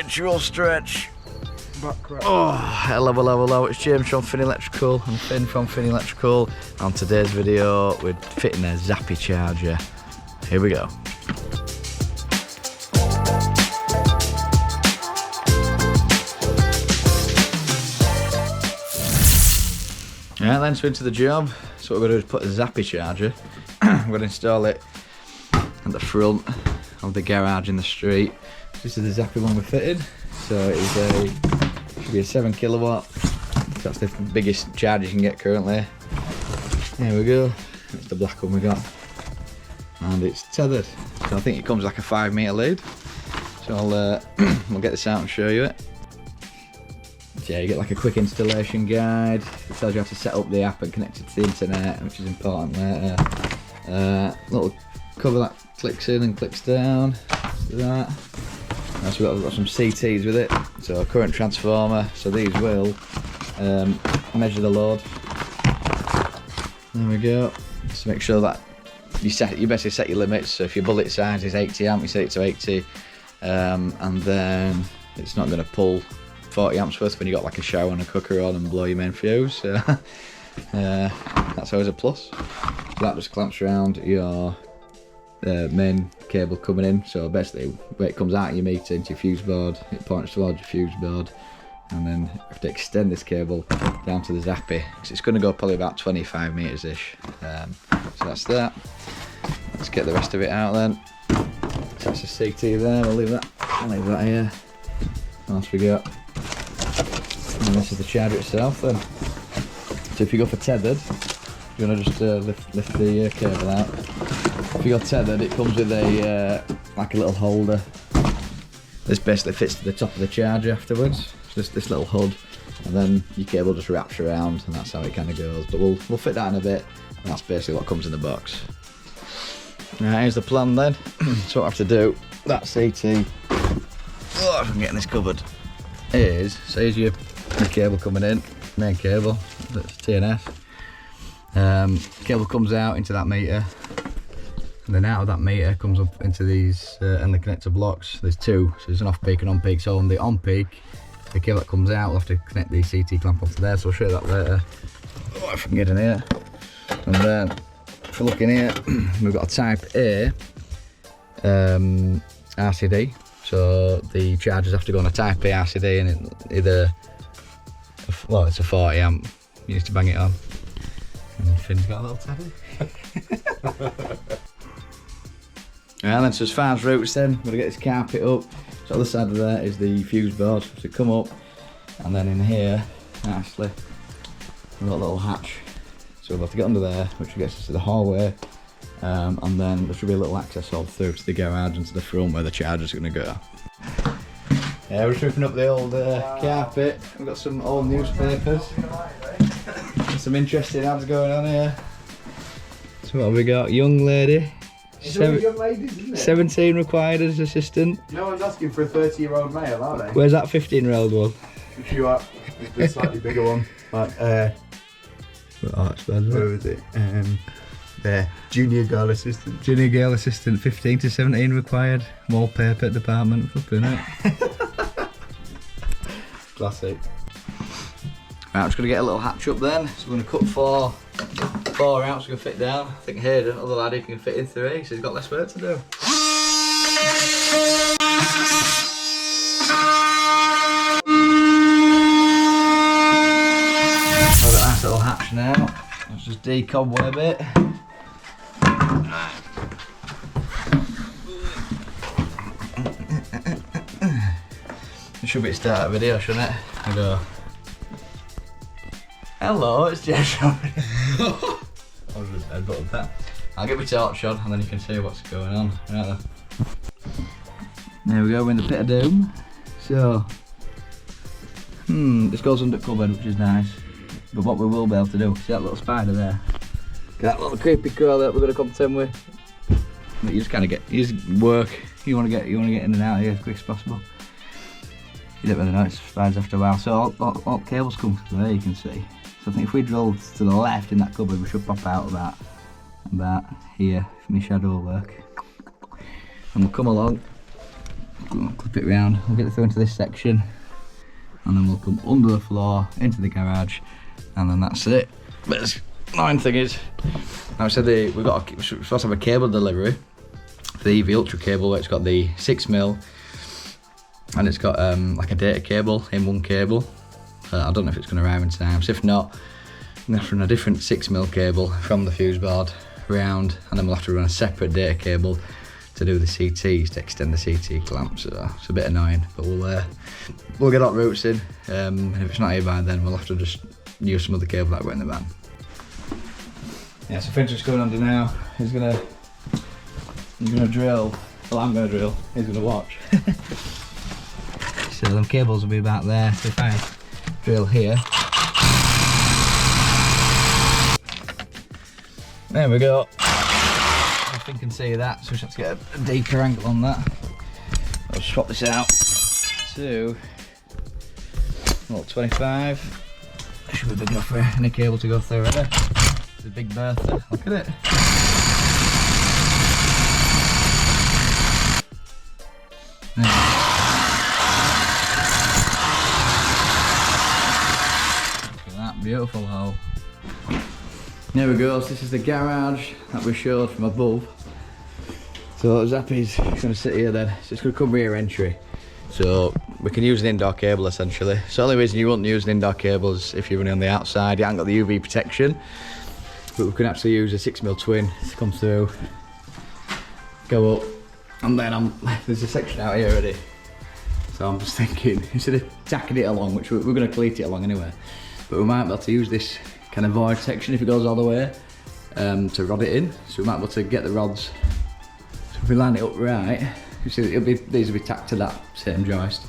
eventual stretch. Oh, hello, it's James from Finn Electrical and Finn from Finn Electrical. On today's video, we're fitting a Zappi charger. Here we go. Right then, so into the job. So what we're going to do is put a Zappi charger. We're going to install it at the front of the garage in the street. This is the Zappi one we fitted. So it is should be a 7 kilowatt. That's the biggest charger you can get currently. There we go. That's the black one we got. And it's tethered. So I think it comes like a 5 meter lead. So we'll get this out and show you it. So yeah, you get like a quick installation guide. It tells you how to set up the app and connect it to the internet, which is important later. Little cover that clicks in and clicks down. Do that. So we've got some CTs with it. So a current transformer. So these will measure the load. There we go. Just make sure that you basically set your limits. So if your bullet size is 80 amp, you set it to 80, and then it's not going to pull 40 amps worth when you got like a shower and a cooker on and blow your main fuse. So that's always a plus. So that just clamps around your main cable coming in. So basically where it comes out of your meter into your fuse board, it points towards your fuse board, and then you have to extend this cable down to the Zappi, because it's going to go probably about 25 meters ish. So that's that. Let's get the rest of it out then. So that's a CT there. I'll leave that here. What else we got? And this is the charger itself then. So if you go for tethered, you're going to just lift the cable out. If you go tethered, it comes with a like a little holder. This basically fits to the top of the charger afterwards. It's just this little hood, and then your cable just wraps around, and that's how it kind of goes. But we'll fit that in a bit, and that's basically what comes in the box. Right, here's the plan then. So what I have to do, that CT, oh, if I'm getting this covered, is, so here's your cable coming in, main cable, that's TNS. Cable comes out into that meter, and then out of that meter comes up into these and the connector blocks. There's two, so there's an off peak and on peak. So on the on peak, the cable that comes out, we'll have to connect the CT clamp onto there, so I'll show you that later. Oh, if I can get in here. And then if we look in here, we've got a type A RCD. So the chargers have to go on a type A RCD, and it's a 40 amp. You need to bang it on. And Finn's got a little tabby. And then, so as far as routes then, we're going to get this carpet up. So on the side of there is the fuse board. So come up, and then in here, actually, we've got a little hatch. So we'll have to get under there, which gets us to the hallway. And then there should be a little access hole through to the garage and to the front where the charger's going to go. Yeah, we're stripping up the old carpet. We've got some old newspapers. Some interesting ads going on here. So what have we got? Young lady. Young ladies, isn't it? 17 required as assistant. No one's asking for a 30-year-old male, are they? Where's that 15-year-old one? If you are, the slightly bigger one. Like, oh, that's bad, where was it? There, junior girl assistant. Junior girl assistant, 15 to 17 required. Wallpaper department, flipping it. Classic. Right, I'm just going to get a little hatch up then. So we're going to cut four out so we can fit down. I think Hayden, other lad, he can fit in 3, so he's got less work to do. I've got a nice little hatch now. Let's just decobweb it. It should be the start of the video, shouldn't it? I go, hello, it's Jeff. I'll get my torch on and then you can see what's going on. Right there we go, we're in the pit of doom. So, this goes under cupboard, which is nice. But what we will be able to do, see that little spider there? That little creepy crawl that we're going to contend with. But you just kind of get, you just work. You want to get in and out of here as quick as possible. You don't really notice spiders after a while. So all cables come from there, you can see. So I think if we drill to the left in that cupboard, we should pop out about here for my shadow work. And we'll come along clip it round, we'll get it through into this section, and then we'll come under the floor, into the garage, and then that's it. But the annoying thing is, like I said, we're supposed to have a cable delivery for the EV Ultra cable, where it's got the 6mm, and it's got like a data cable in one cable. I don't know if it's going to arrive in time, so if not, I'm going to have to run a different 6mm cable from the fuse board round, and then we'll have to run a separate data cable to do the CTs, to extend the CT clamp. So it's a bit annoying, but we'll get hot roots in, and if it's not here by then, we'll have to just use some other cable that went in the van. Yeah, so Finn's just going under now. He's gonna drill. Well, I'm gonna drill. He's gonna watch. So them cables will be about there. So if I drill here, there we go. I think I can see that, so we just have to get a deeper angle on that. I'll swap this out to 25. Should be big enough for any cable to go through there. It's a big Bertha. Look at it. Look at that beautiful hole. There we go, so this is the garage that we showed from above. So Zappy's going to sit here then, so it's going to come rear entry. So we can use an indoor cable essentially. So the only reason you wouldn't use an indoor cable is if you're running on the outside, you haven't got the UV protection. But we can actually use a 6mm twin to come through, go up, and then there's a section out here already. So I'm just thinking, instead of tacking it along, which we're going to cleat it along anyway, but we might be able to use this kind of void section if it goes all the way, to rod it in. So we might be able to get the rods, so if we line it up right, you see these will be tacked to that same joist.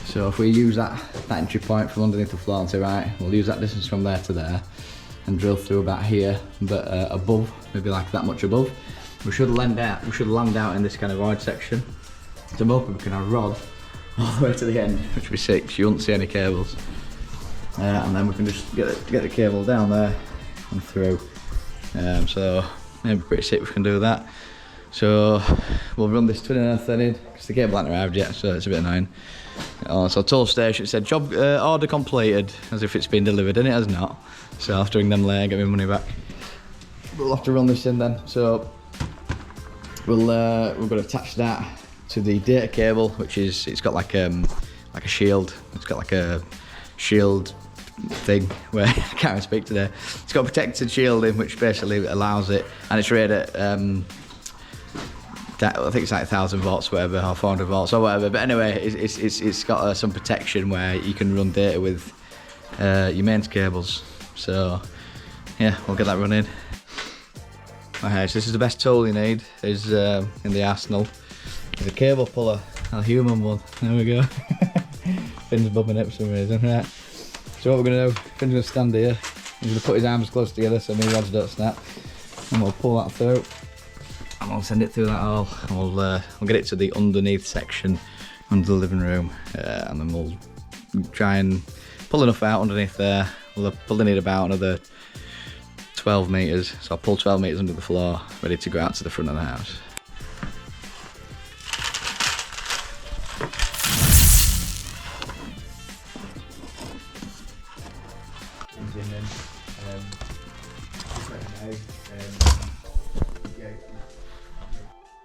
So if we use that entry point from underneath the floor and say, right, we'll use that distance from there to there and drill through about here, but above, maybe like that much above. We should land out in this kind of void section. So I'm hoping we can have a rod all the way to the end, which would be sick, you won't see any cables. And then we can just get the cable down there and through. So maybe pretty sick if we can do that. So we'll run this twin and earth then in, because the cable hasn't arrived yet, so it's a bit annoying. So toll station, it said job order completed, as if it's been delivered, and it has not. So I'll have to ring them later, get my money back. We'll have to run this in then. So we're going to attach that to the data cable, which is, it's got like a shield. It's got like a shield thing where I can't even speak today. It's got protected shielding, which basically allows it, and it's rated at I think it's like 1000 volts, whatever, or 400 volts or whatever. But anyway, it's got some protection where you can run data with your mains cables. So yeah, we'll get that running. Okay, so this is the best tool you need, is in the arsenal. There's a cable puller, a human one. There we go. Finn's bumping it for some reason. Right. So what we're going to do, Finn's going to stand here. He's going to put his arms close together so my rods don't snap. And we'll pull that through. And we'll send it through that hole. And we'll get it to the underneath section under the living room. And then we'll try and pull enough out underneath there. We'll probably need about another 12 metres. So I'll pull 12 metres under the floor, ready to go out to the front of the house.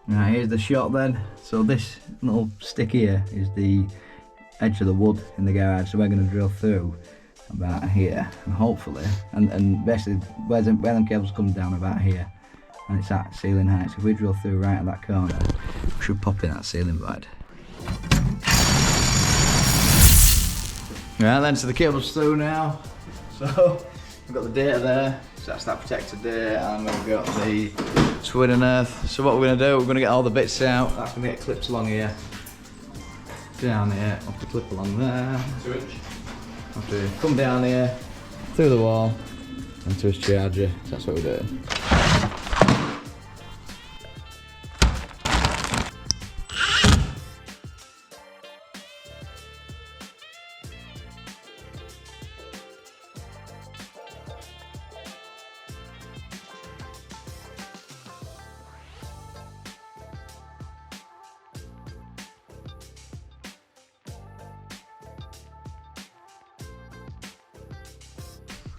Right, here's the shot then. So this little stick here is the edge of the wood in the garage, so we're going to drill through about here, and hopefully, and basically where them cables come down about here, and it's at ceiling height, so if we drill through right at that corner, we should pop in that ceiling void. Right then, so the cable's through now, so we've got the data there, so that's that protected there, and we've got the twin and earth. So what we're going to do, we're going to get all the bits out. That's going to get clips along here, down here, off the clip along there. 2 inch. Have to come down here, through the wall, and to his charger. So that's what we're doing.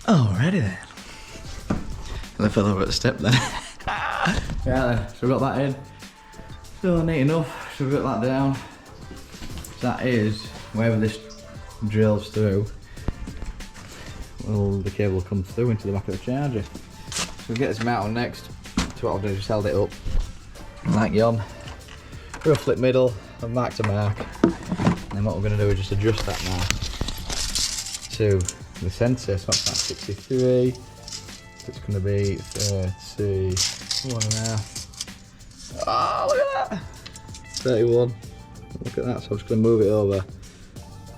Alrighty then. I fell over at the step then. Yeah then, so we've got that in. So neat enough, so we've got that down. So that is, wherever this drills through, well, the cable will come through into the back of the charger. So we'll get this mounted next. So what I'll do is just held it up, like yon. Real flip middle, and mark to mark. And then what we're going to do is just adjust that now to the sensor. So that's 63. So it's going to be 31.5. Oh, look at that! 31. Look at that. So I'm just going to move it over.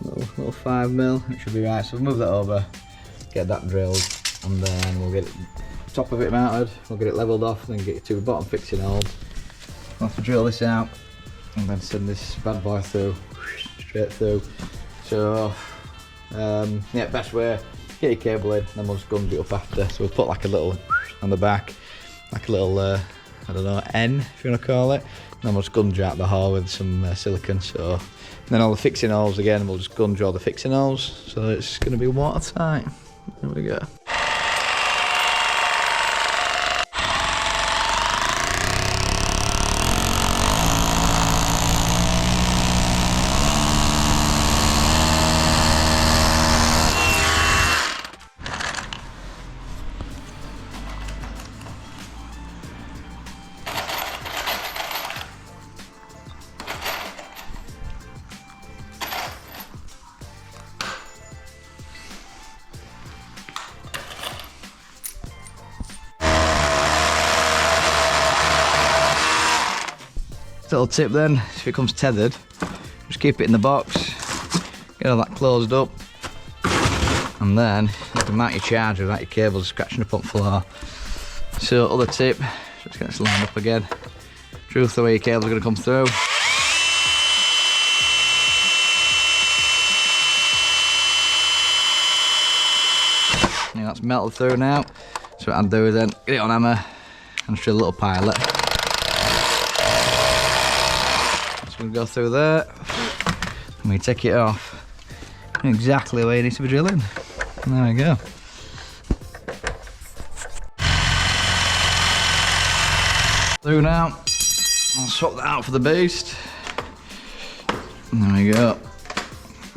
Little 5mm. It should be right. So we'll move that over, get that drilled, and then we'll get it top of it mounted. We'll get it levelled off, and then get your two bottom fixing holes. We'll have to drill this out, and then send this bad boy through, straight through. So yeah, best way, get your cable in, then we'll just gunge it up after. So we'll put like a little on the back, like a little I don't know, N if you want to call it, and then we'll just gunge out the hole with some silicone. So and then all the fixing holes again, we'll just gunge all the fixing holes, so it's going to be watertight. There we go. Little tip then, if it comes tethered, just keep it in the box, get all that closed up, and then you can mount your charger without your cables scratching up on the floor. So other tip, just get this lined up again, truth the way your cables are going to come through. Yeah, that's melted through now, so what I'll do is then get it on hammer and just drill a little pilot. We'll go through there, and we take it off exactly where you need to be drilling. And there we go. Through now, I'll swap that out for the beast. And there we go.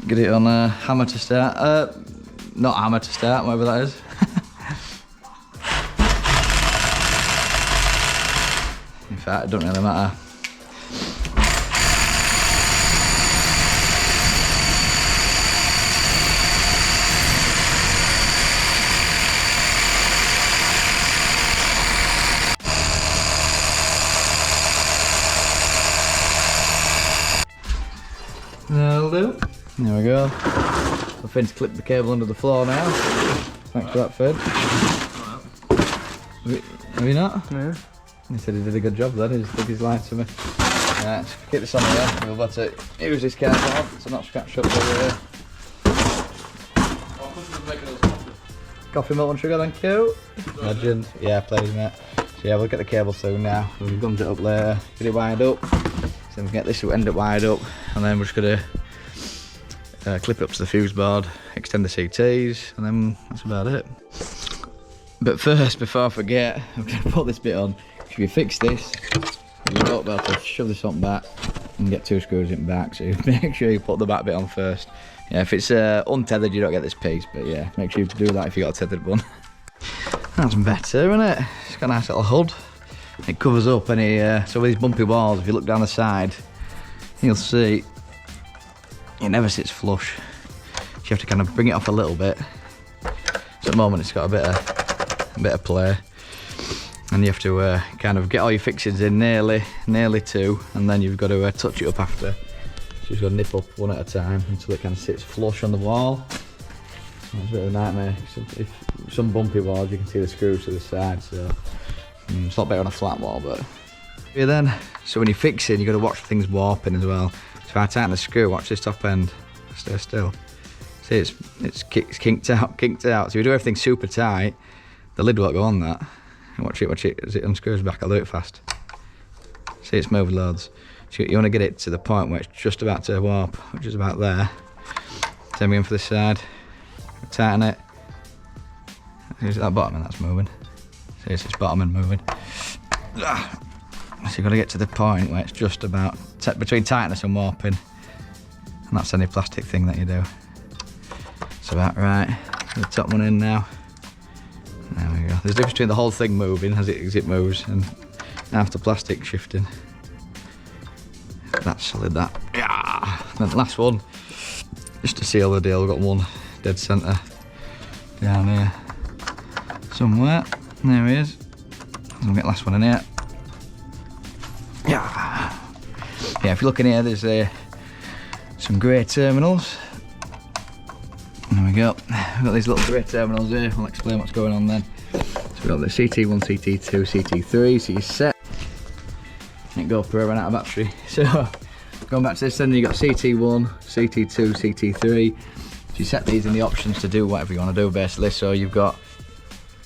Get it on a hammer to start. Not hammer to start, whatever that is. In fact, it doesn't really matter. That'll do. There we go. The Finn's clipped the cable under the floor now. Thanks for that, Finn. Have you not? No. He said he did a good job then, he just did his line to me. Right, get this on here. We'll have to use this cardboard to not scratch up over here. Coffee, milk and sugar, thank you. Legend. Yeah, please, mate. So yeah, we'll get the cable through now. We'll gums it up later, get it wired up. So we can get this to end up wired up, and then we're just going to clip it up to the fuse board, extend the CTs, and then that's about it. But first, before I forget, I'm going to put this bit on. If you fix this, you won't be able to shove this on back and get 2 screws in back, so make sure you put the back bit on first. Yeah, if it's untethered, you don't get this piece, but yeah, make sure you do that if you got a tethered one. That's better, isn't it? It's got a nice little hood. It covers up any, so with these bumpy walls, if you look down the side, you'll see it never sits flush. So you have to kind of bring it off a little bit. So at the moment it's got a bit of play. And you have to kind of get all your fixings in nearly to, and then you've got to touch it up after. So you've got to nip up one at a time until it kind of sits flush on the wall. It's a bit of a nightmare. If some bumpy walls, you can see the screws to the side, so it's a lot better on a flat wall, but yeah. Then, so when you're fixing, you've got to watch for things warping as well. So if I tighten the screw, watch this top end, stay still. See, it's kinked out. So if you do everything super tight, the lid won't go on that. And watch it as it unscrews back. I'll do it fast. See, it's moved loads. So you want to get it to the point where it's just about to warp, which is about there. Same again for this side. Tighten it. Is it that bottom end that's moving? See, it's bottom end moving. So you've got to get to the point where it's just about between tightness and warping, and that's any plastic thing that you do. It's about right. The top one in now. There we go. There's a difference between the whole thing moving as it moves and half the plastic shifting. That's solid, that. Yeah. Then the last one, just to seal the deal, we've got one dead centre down here somewhere. There he is. We'll get the last one in here. Yeah. Yeah, if you look in here, there's some grey terminals. There we go. We've got these little grey terminals here. I'll explain what's going on then. So we've got the CT1, CT2, CT3, so you set. It go per run out of battery. So going back to this, then you got CT1, CT2, CT3. So you set these in the options to do whatever you want to do basically. So you've got,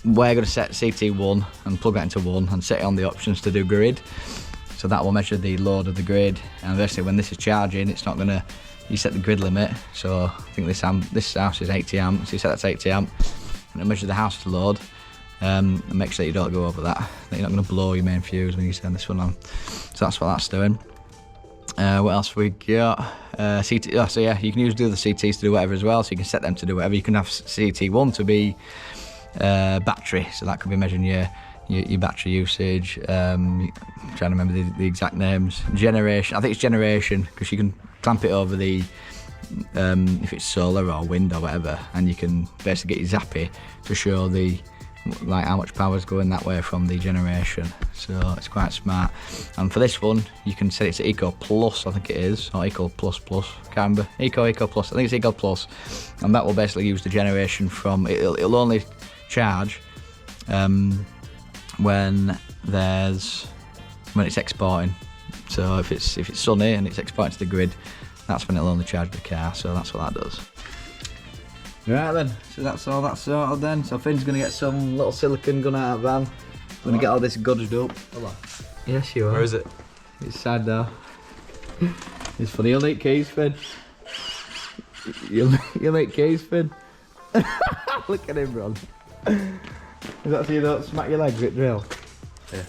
we're going to set CT1 and plug that into 1 and set it on the options to do grid. So that will measure the load of the grid, and basically when this is charging, it's not going to, you set the grid limit. So I think this house is 80 amps, so you set that to 80 amp and it'll measure the house load. And make sure that you don't go over that you're not going to blow your main fuse when you turn this one on. So that's what that's doing. What else we got? CT. Oh, so yeah, you can use the other CTs to do whatever as well. So you can set them to do whatever. You can have CT1 to be battery, so that could be measuring your battery usage. I'm trying to remember the exact names. Generation. I think it's generation because you can clamp it over the if it's solar or wind or whatever, and you can basically get your Zappi to show the how much power is going that way from the generation. So it's quite smart. And for this one, you can set it to Eco Plus, I think it is, or Eco Plus Plus. Can't remember. Eco Plus. I think it's Eco Plus, and that will basically use the generation from. It'll only charge when it's exporting. So if it's sunny and it's exporting to the grid, that's when it'll only charge the car. So that's what that does. Right then, so that's all that's sorted then. So Finn's going to get some little silicone gun out of the van. We're going to get all this godded up. Hold on. Yes, you are. Where is it? It's sad though. It's funny, you'll need keys, Finn. You'll need keys, Finn. Look at him run. Is that so you don't smack your legs with drill? Yeah.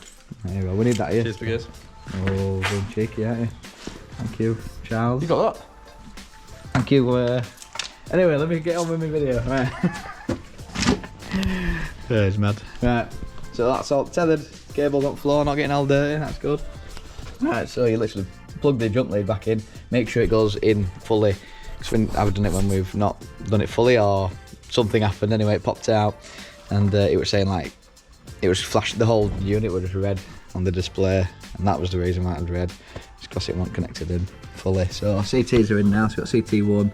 There you go, we need that here. Cheers, biggers. Oh, good cheeky, aren't you? Thank you, Charles. You got that? Thank you. Anyway, let me get on with my video. Right. Yeah, it's mad. Right, so that's all tethered. Cable's on the floor, not getting all dirty, that's good. Right, so you literally plug the jump lead back in, make sure it goes in fully. Because I've done it when we've not done it fully, or something happened anyway, it popped out. And it was saying like, it was flashing, the whole unit was just red on the display. And that was the reason why it was red. It's because it wasn't connected in fully. So CTs are in now, so we've got CT1.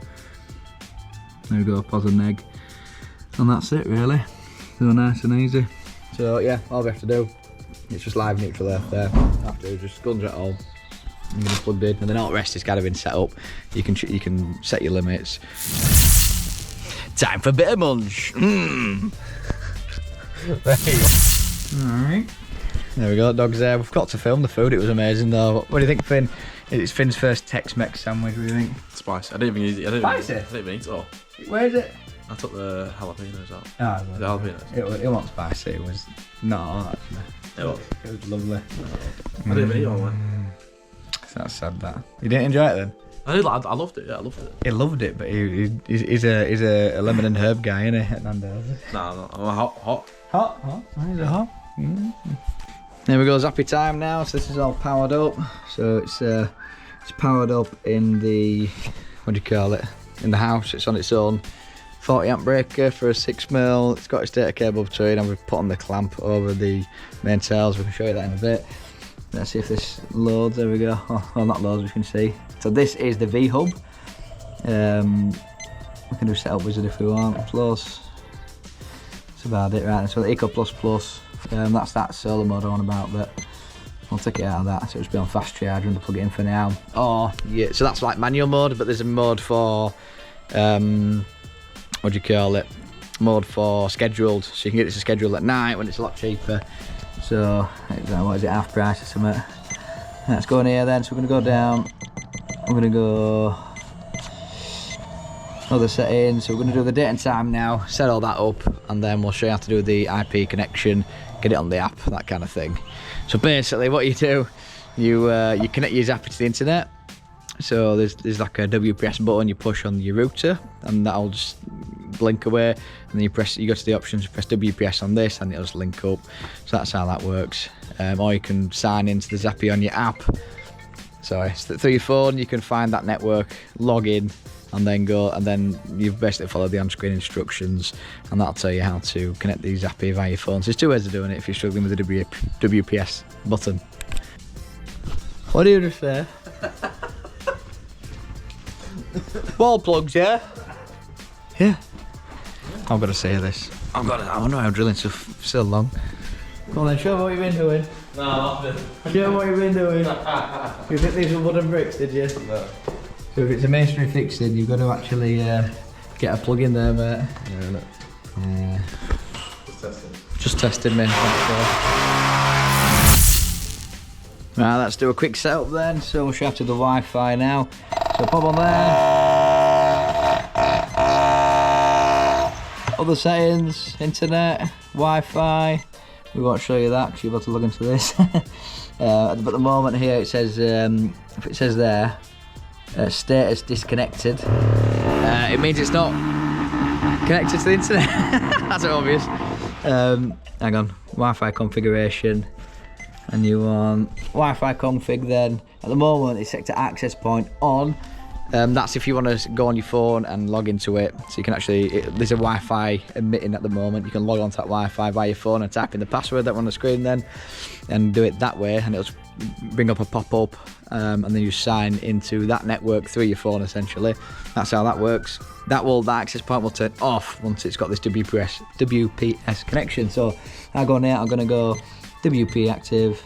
There we go, pos and neg. And that's it really. So nice and easy. So yeah, all we have to do, it's just live neutral there. After just guns at all. I'm gonna plug in, and then all the rest is kind of been set up. You can set your limits. Time for a bit of munch. Alright. There we go, dog's there. We've got to film the food, it was amazing though. What do you think, Finn? It's Finn's first Tex-Mex sandwich, what do you think? Spicy. I didn't even use it. Spicy? I didn't even eat it all. Where is it? I took the jalapenos out. Ah, The jalapenos. It wasn't spicy, it was not actually. It was lovely. I didn't even eat all one. That's sad that. You didn't enjoy it then? I loved it, yeah, I loved it. He loved it, but he's a lemon and herb guy, isn't he, at Nando's? Nah, I'm a hot. Hot? Oh, he's a hot. There we go, Zappi time now. So this is all powered up. So it's powered up in the, what do you call it? In the house. It's on its own 40 amp breaker for a 6mm. It's got its data cable between, and we've put on the clamp over the main tails. We can show you that in a bit. Let's see if this loads. There we go. Oh, well, not loads, we can see. So this is the V hub. We can do setup wizard if we want. Plus, that's about it, right? So the Eco Plus Plus. That's that solar mode on about, but we'll take it out of that. So it'll just be on fast charge and plug it in for now. Oh yeah, so that's like manual mode, but there's a mode for what do you call it? Mode for scheduled. So you can get it to schedule at night when it's a lot cheaper. So what is it, half price or something? Let's go in here then. So we're gonna go down. We're gonna go other settings. So we're going to do the date and time now, set all that up, and then we'll show you how to do the IP connection, get it on the app, that kind of thing. So basically what you do, you connect your Zappi to the internet. So there's like a WPS button you push on your router, and that'll just blink away, and then you go to the options, you press WPS on this, and it'll just link up. So that's how that works. Or you can sign into the Zappi on your app. So through your phone you can find that network, log in, and then you basically follow the on-screen instructions, and that'll tell you how to connect the Zappi via your phone. So there's two ways of doing it if you're struggling with the WPS button. What do you just say? Wall plugs, yeah? Yeah. I've got to say this. I wonder why I'm drilling so long. Go on then, show me what you've been doing. No, nothing. Show me what you've been doing. You think these were wooden bricks, did you? No. So if it's a masonry fixing, you've got to actually get a plug in there, mate. Yeah, look. Just testing. Just testing, mate. Right, let's do a quick setup then. So we'll show you how to do the Wi-Fi now. So pop on there. Other settings, internet, Wi-Fi. We won't show you that because you're about to log into this. But at the moment here it says, if it says there, status disconnected, it means it's not connected to the internet. That's obvious. Hang on, Wi-Fi configuration, and you want Wi-Fi config then. At the moment it's set to access point on. That's if you want to go on your phone and log into it. So you can actually, there's a Wi-Fi emitting at the moment. You can log onto that Wi-Fi via your phone and type in the password that on the screen then, and do it that way, and it'll bring up a pop-up, and then you sign into that network through your phone essentially. That's how that works. That access point will turn off once it's got this WPS connection. So I'll go now, I'm going to go WP active,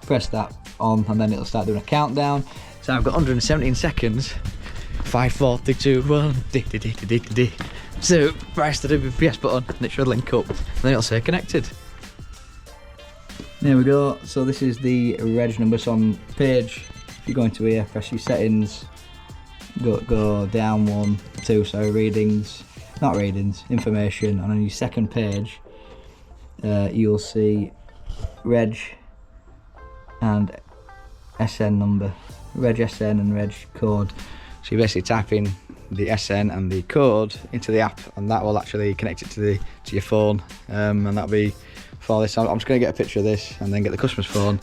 press that on, and then it'll start doing a countdown. So I've got 117 seconds, 5, 4, 3, 2, 1, So press the WPS button and it should link up, and then it'll say connected. There we go. So this is the reg number. So on page, if you go into here, press your settings, go down 1, 2, so information, and on your second page, you'll see reg and SN number. Reg SN and reg code. So you basically type in the SN and the code into the app, and that will actually connect it to your phone, and that'll be for this. I'm just going to get a picture of this and then get the customer's phone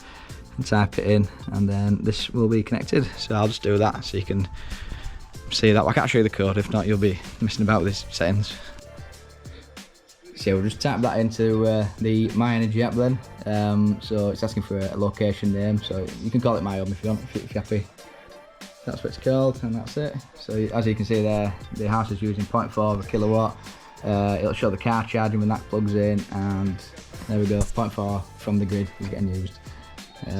and type it in, and then this will be connected. So I'll just do that so you can see that. I can't show you the code, if not you'll be messing about with these settings. So we'll just type that into the My Energy app then. So it's asking for a location name, so you can call it My Home if you want, if you're happy. That's what it's called, and that's it. So as you can see there, the house is using 0.4 kilowatt. It'll show the car charging when that plugs in, and there we go, 0.4 from the grid is getting used.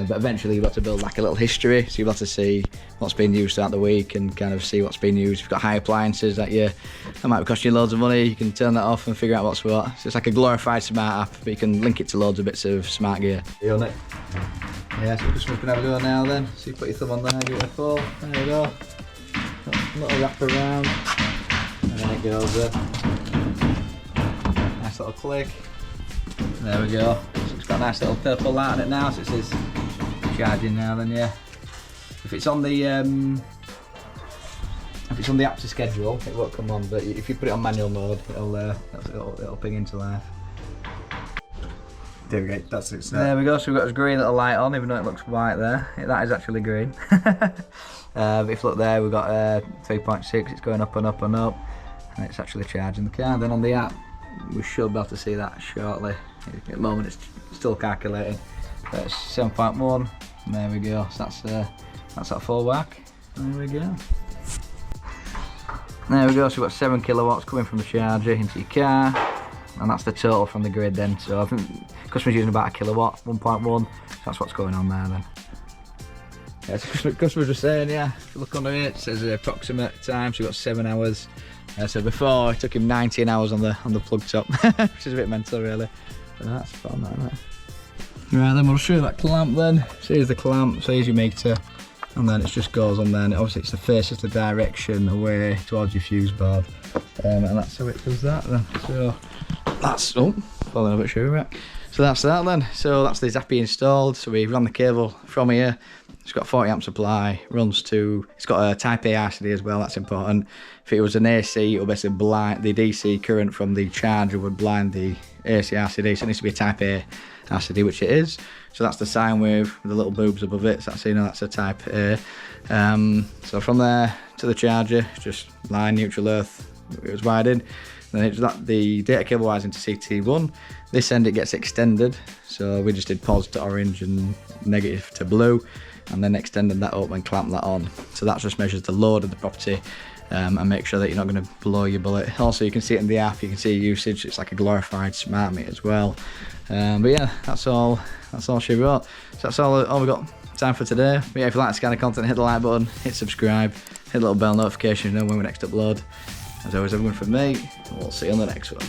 But eventually you've got to build like a little history, so you've got to see what's been used throughout the week and kind of see what's been used. If you've got high appliances that might be costing you loads of money, you can turn that off and figure out what's what. So it's like a glorified smart app, but you can link it to loads of bits of smart gear. You on it? Yeah, so just going to have a go now then. So you put your thumb on there, give it a pull, there you go. Little wrap around, and then it goes there. Nice little click. There we go. So it's got a nice little purple light on it now, so it says charging now then, yeah. If it's on the app to schedule, it won't come on, but if you put it on manual mode, it'll ping into life. There we go, that's it. There we go, so we've got this green little light on, even though it looks white there. That is actually green. But if you look there, we've got 3.6, it's going up and up and up, and it's actually charging the car. Then on the app, we should be able to see that shortly. At the moment it's still calculating, but it's 7.1, and there we go. So that's that full whack. There we go. There we go, so we've got 7 kilowatts coming from the charger into your car, and that's the total from the grid then. So I think customer's using about a kilowatt, 1.1, so that's what's going on there then. Yeah, so customers were saying, yeah, if you look under here, it says approximate time, so we've got 7 hours. So before, it took him 19 hours on the plug top, which is a bit mental really. But that's fun, isn't it? Right, then we'll show you that clamp then. So here's the clamp, so here's your meter. and then it just goes on there, and obviously it's the faces the direction away towards your fuse board, and that's how it does that then. So that's, oh, falling a bit sure of it. So that's that then. So that's the Zappi installed. So we run the cable from here. It's got 40 amp supply, runs to, it's got a type A RCD as well, that's important. If it was an AC, it'll basically blind, the DC current from the charger would blind the AC RCD, so it needs to be a type A RCD, which it is. So that's the sine wave with the little boobs above it, so that's, you know, that's a type A. So from there to the charger, just line, neutral, earth, it was wired in. Then it's that, the data cable wires into CT1. This end it gets extended, so we just did positive to orange and negative to blue, and then extended that up and clamped that on. So that just measures the load of the property and make sure that you're not going to blow your bullet. Also, you can see it in the app, you can see usage, it's like a glorified smart meter as well. But yeah, that's all she wrote. So that's all we got time for today. But yeah, if you like this kind of content, hit the like button, hit subscribe, hit the little bell notification to know when we next upload. As always, everyone from me, and we'll see you on the next one.